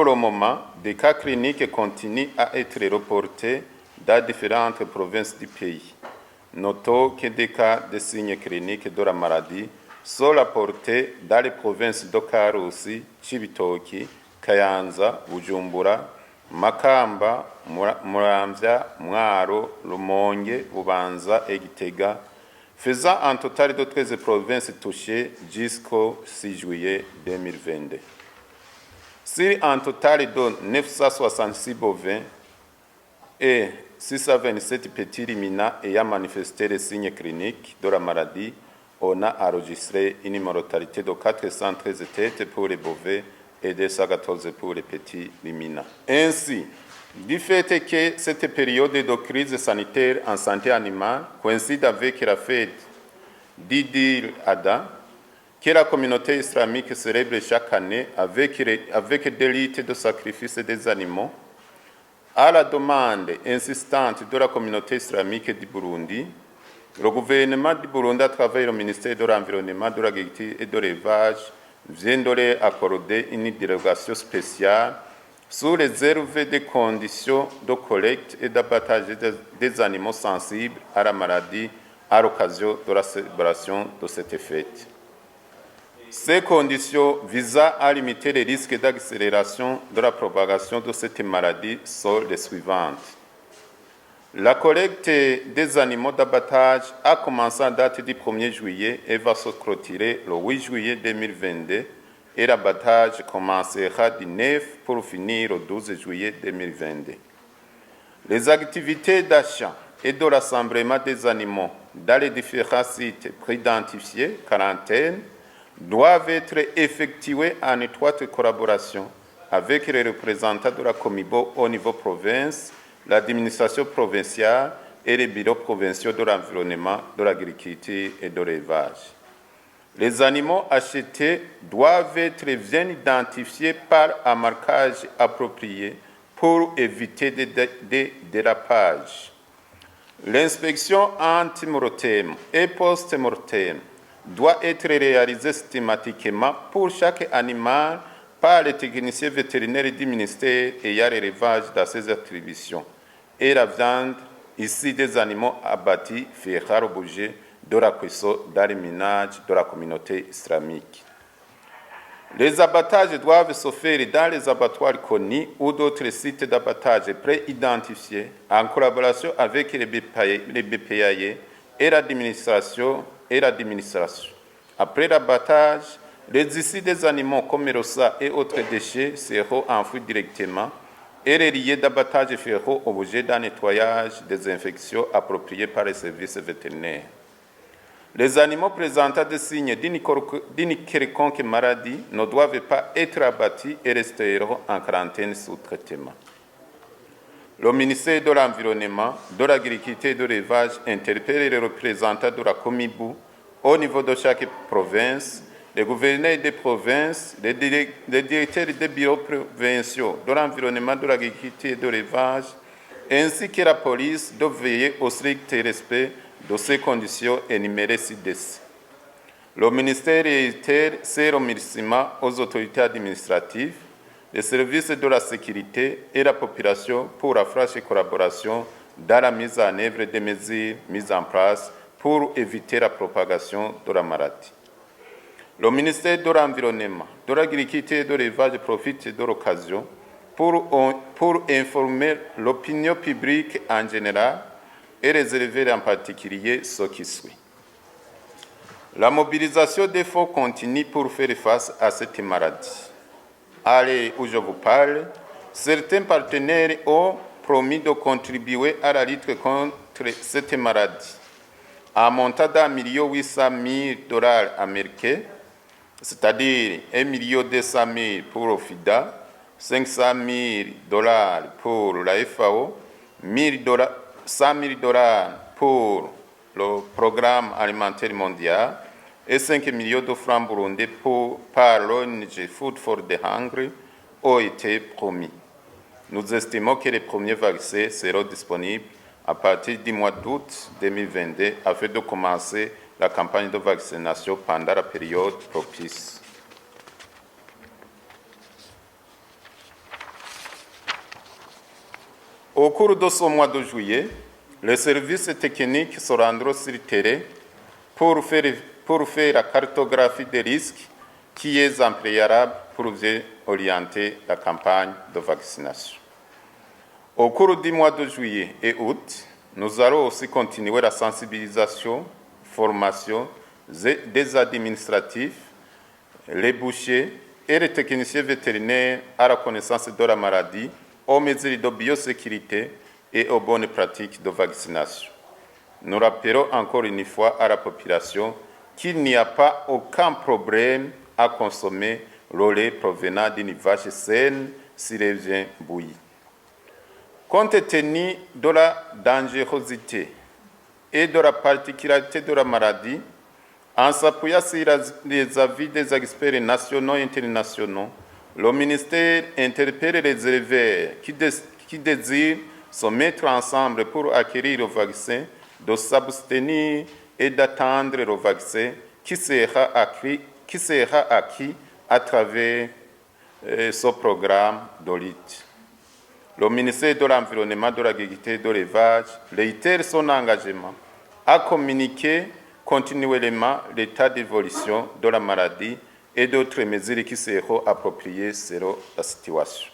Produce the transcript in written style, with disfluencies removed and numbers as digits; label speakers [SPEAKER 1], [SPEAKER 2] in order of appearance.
[SPEAKER 1] le moment, des cas cliniques continuent à être reportés dans différentes provinces du pays. Notons que des cas de signes cliniques de la maladie sont rapportés dans les provinces de Karusi, Cibitoki, Kayanza, Bujumbura, Makamba, Muramvya, Mwaro, Rumonge, Bubanza et Gitega, faisant un total de 13 provinces touchées jusqu'au 6 juillet 2022. Sur un total de 966 bovins et 627 petits ruminants ayant manifesté les signes cliniques de la maladie, on a enregistré une mortalité de 413 têtes pour les bovins et 214 pour les petits ruminants. Ainsi, du fait que cette période de crise sanitaire en santé animale coïncide avec la fête d'Eid al-Adha, que la communauté islamique célèbre chaque année avec des rites de sacrifice des animaux, à la demande insistante de la communauté islamique du Burundi, le gouvernement du Burundi, à travers le ministère de l'Environnement, de l'Agriculture et de l'Élevage, vient de leur accorder une dérogation spéciale sous réserve des conditions de collecte et d'abattage des animaux sensibles à la maladie à l'occasion de la célébration de cette fête. Ces conditions visant à limiter les risques d'accélération de la propagation de cette maladie sont les suivantes. La collecte des animaux d'abattage a commencé à date du 1er juillet et va se clôturer le 8 juillet 2022 et l'abattage commencera du 9 pour finir le 12 juillet 2022. Les activités d'achat et de rassemblement des animaux dans les différents sites préidentifiés, quarantaine, doivent être effectuées en étroite collaboration avec les représentants de la Comibo au niveau province, l'administration provinciale et les bureaux provinciaux de l'environnement, de l'agriculture et de l'élevage. Les animaux achetés doivent être bien identifiés par un marquage approprié pour éviter des dérapages. L'inspection anti-mortem et post-mortem doit être réalisée systématiquement pour chaque animal par les techniciens vétérinaires du ministère ayant l'élevage dans ses attributions. Et la viande, ici des animaux abattus, fera l'objet de la cuisson dans les ménages de la communauté islamique. Les abattages doivent se faire dans les abattoirs connus ou d'autres sites d'abattage pré-identifiés en collaboration avec les BPAE et l'administration. Après l'abattage, les issues des animaux comme le sang et autres déchets seront enfouis directement et les liés d'abattage feront objet d'un nettoyage des infections appropriées par les services vétérinaires. Les animaux présentant des signes d'une quelconque maladie ne doivent pas être abattus et resteront en quarantaine sous traitement. Le ministère de l'Environnement, de l'Agriculture et de l'Élevage interpelle les représentants de la Comibu au niveau de chaque province, les gouverneurs des provinces, les directeurs des bureaux provinciaux de l'environnement, de l'agriculture et de l'élevage, ainsi que la police de veiller au strict respect de ces conditions énumérées ci-dessus. Le ministère réitère ses remerciements aux autorités administratives, les services de la sécurité et la population pour la franche collaboration dans la mise en œuvre des mesures mises en place pour éviter la propagation de la maladie. Le ministère de l'Environnement, de l'Agriculture et de l'Élevage profite de l'occasion pour informer l'opinion publique en général et les éleveurs en particulier ce qui suit. La mobilisation des fonds continue pour faire face à cette maladie. À l'heure où je vous parle, certains partenaires ont promis de contribuer à la lutte contre cette maladie. En montant d'1 800 000 $ américains, c'est-à-dire 1 200 000 pour le FIDA, 500 000 $ pour la FAO, 100 000 $ pour le Programme alimentaire mondial et 5 millions de francs burundais par l'ONG Food for the Hungry ont été promis. Nous estimons que les premiers vaccins seront disponibles à partir du mois d'août 2022 afin de commencer la campagne de vaccination pendant la période propice. Au cours de ce mois de juillet, les services techniques se rendront sur le terrain pour faire la cartographie des risques qui est en préalable pour orienter la campagne de vaccination. Au cours du mois de juillet et août, nous allons aussi continuer la sensibilisation, formation des administratifs, les bouchers et les techniciens vétérinaires à la connaissance de la maladie, aux mesures de biosécurité et aux bonnes pratiques de vaccination. Nous rappelons encore une fois à la population qu'il n'y a pas aucun problème à consommer le lait provenant d'une vache saine s'il est bien bouilli. Compte tenu de la dangerosité et de la particularité de la maladie, en s'appuyant sur les avis des experts nationaux et internationaux, le ministère interpelle les éleveurs qui désirent se mettre ensemble pour acquérir le vaccin, de s'abstenir et d'attendre le vaccin qui sera acquis à travers ce programme de lutte. Le ministère de l'Environnement, de l'Agriculture et de l'Élevage réitère son engagement à communiquer continuellement l'état d'évolution de la maladie et d'autres mesures qui seront appropriées selon la situation.